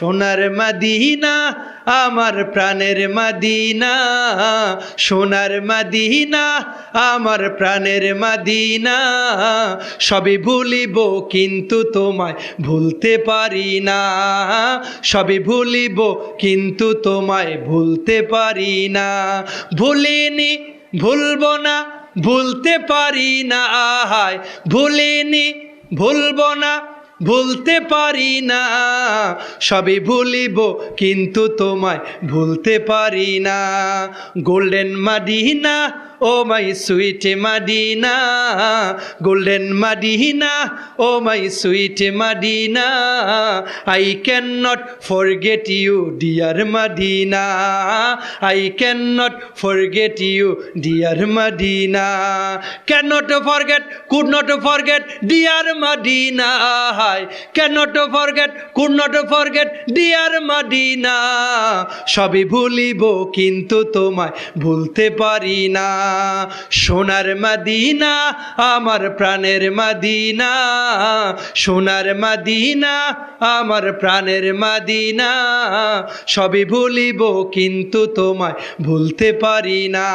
সোনার মদিনা আমার প্রাণের মদিনা, সোনার মদিনা আমার প্রাণের মদিনা। সবই ভুলিব কিন্তু তোমায় ভুলতে পারি না, সবই ভুলিব কিন্তু তোমায় ভুলতে পারি না। ভুলিনি ভুলবো না, ভুলতে পারি না, আহায় ভুলিনি ভুলবো না, ভুলতে পারি না। সবই ভুলিব কিন্তু তোমায় ভুলতে পারি না। Golden Madina oh my sweet Madina, golden Madina oh my sweet Madina. I can not forget you dear Madina, I can not forget you dear Madina. Can not forget, could not forget dear Madina, cannot forget, could not forget dear Madina. সবই ভুলিব কিন্তু তোমায় ভুলতে পারি না। সোনার Medina আমার প্রাণের মদিনা, সোনার মদিনা আমার প্রাণের মদিনা। সবই ভুলিব কিন্তু তোমায় ভুলতে পারি না।